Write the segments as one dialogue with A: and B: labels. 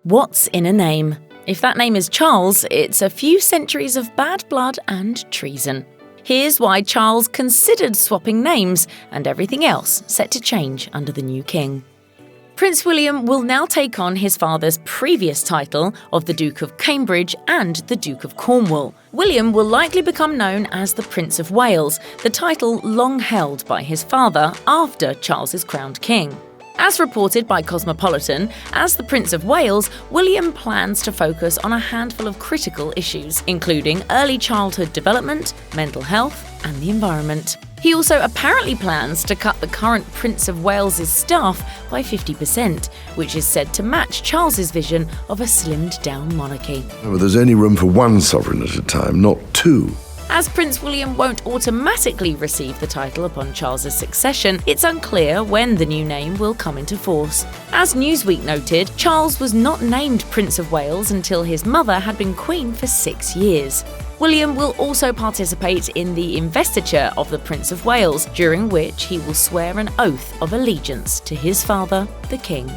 A: What's in a name? If that name is Charles, it's a few centuries of bad blood and treason. Here's why Charles considered swapping names and everything else set to change under the new king. Prince William will now take on his father's previous title of the Duke of Cambridge and the Duke of Cornwall. William will likely become known as the Prince of Wales, the title long held by his father after Charles is crowned king. As reported by Cosmopolitan, as the Prince of Wales, William plans to focus on a handful of critical issues, including early childhood development, mental health, and the environment. He also apparently plans to cut the current Prince of Wales's staff by 50%, which is said to match Charles's vision of a slimmed-down monarchy.
B: Well, there's only room for one sovereign at a time, not two.
A: As Prince William won't automatically receive the title upon Charles's succession, it's unclear when the new name will come into force. As Newsweek noted, Charles was not named Prince of Wales until his mother had been Queen for 6 years. William will also participate in the investiture of the Prince of Wales, during which he will swear an oath of allegiance to his father, the King.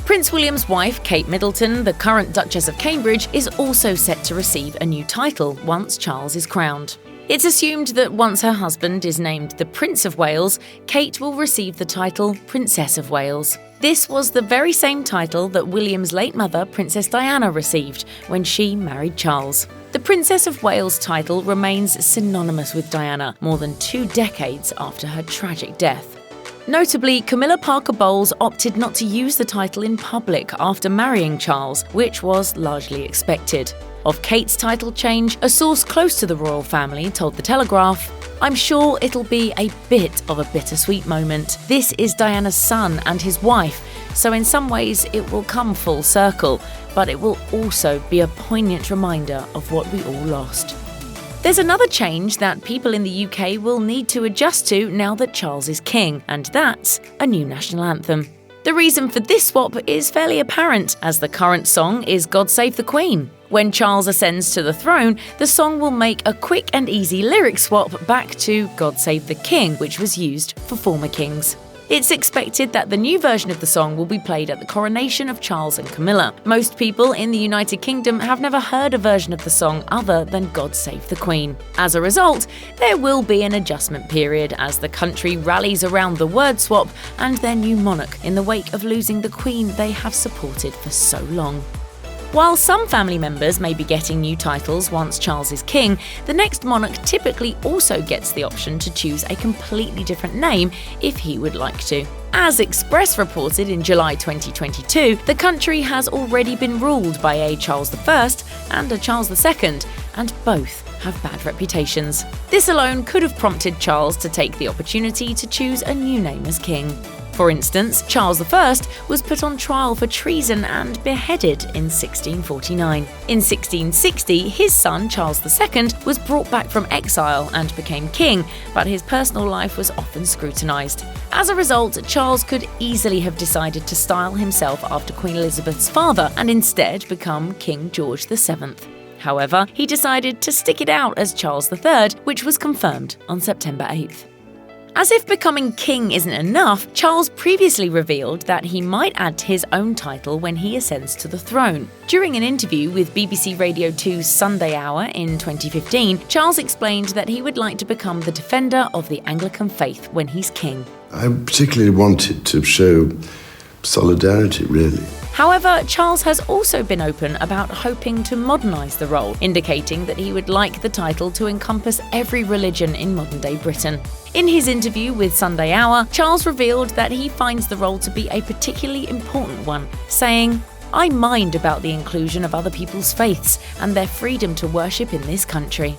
A: Prince William's wife, Kate Middleton, the current Duchess of Cambridge, is also set to receive a new title once Charles is crowned. It's assumed that once her husband is named the Prince of Wales, Kate will receive the title Princess of Wales. This was the very same title that William's late mother, Princess Diana, received when she married Charles. The Princess of Wales title remains synonymous with Diana more than 2 decades after her tragic death. Notably, Camilla Parker Bowles opted not to use the title in public after marrying Charles, which was largely expected. Of Kate's title change, a source close to the royal family told The Telegraph, "I'm sure it'll be a bit of a bittersweet moment. This is Diana's son and his wife, so in some ways it will come full circle, but it will also be a poignant reminder of what we all lost." There's another change that people in the UK will need to adjust to now that Charles is king, and that's a new national anthem. The reason for this swap is fairly apparent, as the current song is God Save the Queen. When Charles ascends to the throne, the song will make a quick and easy lyric swap back to God Save the King, which was used for former kings. It's expected that the new version of the song will be played at the coronation of Charles and Camilla. Most people in the United Kingdom have never heard a version of the song other than God Save the Queen. As a result, there will be an adjustment period as the country rallies around the word swap and their new monarch in the wake of losing the Queen they have supported for so long. While some family members may be getting new titles once Charles is king, the next monarch typically also gets the option to choose a completely different name if he would like to. As Express reported in July 2022, the country has already been ruled by a Charles I and a Charles II, and both have bad reputations. This alone could have prompted Charles to take the opportunity to choose a new name as king. For instance, Charles I was put on trial for treason and beheaded in 1649. In 1660, his son Charles II was brought back from exile and became king, but his personal life was often scrutinised. As a result, Charles could easily have decided to style himself after Queen Elizabeth's father and instead become King George VII. However, he decided to stick it out as Charles III, which was confirmed on September 8th. As if becoming king isn't enough, Charles previously revealed that he might add his own title when he ascends to the throne. During an interview with BBC Radio 2's Sunday Hour in 2015, Charles explained that he would like to become the defender of the Anglican faith when he's king.
B: I particularly wanted to show solidarity, really.
A: However, Charles has also been open about hoping to modernise the role, indicating that he would like the title to encompass every religion in modern-day Britain. In his interview with Sunday Hour, Charles revealed that he finds the role to be a particularly important one, saying, "I mind about the inclusion of other people's faiths and their freedom to worship in this country."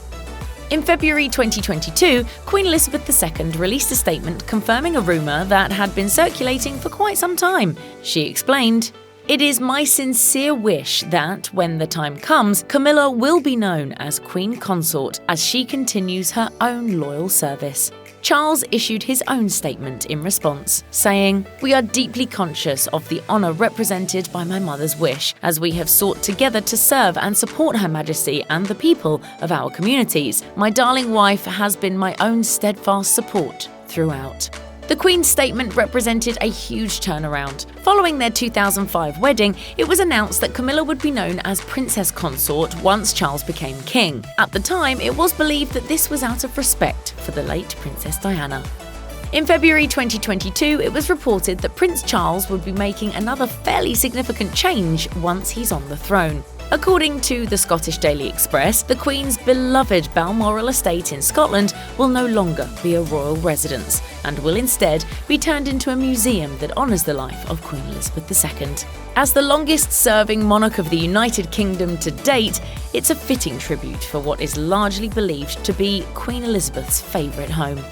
A: In February 2022, Queen Elizabeth II released a statement confirming a rumour that had been circulating for quite some time. She explained, "It is my sincere wish that, when the time comes, Camilla will be known as Queen Consort as she continues her own loyal service." Charles issued his own statement in response, saying, "We are deeply conscious of the honour represented by my mother's wish, as we have sought together to serve and support Her Majesty and the people of our communities. My darling wife has been my own steadfast support throughout." The Queen's statement represented a huge turnaround. Following their 2005 wedding, it was announced that Camilla would be known as Princess Consort once Charles became king. At the time, it was believed that this was out of respect for the late Princess Diana. In February 2022, it was reported that Prince Charles would be making another fairly significant change once he's on the throne. According to the Scottish Daily Express, the Queen's beloved Balmoral estate in Scotland will no longer be a royal residence and will instead be turned into a museum that honours the life of Queen Elizabeth II. As the longest-serving monarch of the United Kingdom to date, it's a fitting tribute for what is largely believed to be Queen Elizabeth's favourite home.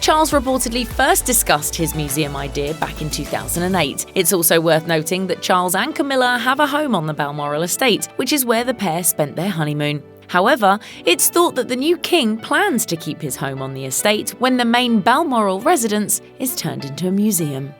A: Charles reportedly first discussed his museum idea back in 2008. It's also worth noting that Charles and Camilla have a home on the Balmoral estate, which is where the pair spent their honeymoon. However, it's thought that the new king plans to keep his home on the estate when the main Balmoral residence is turned into a museum.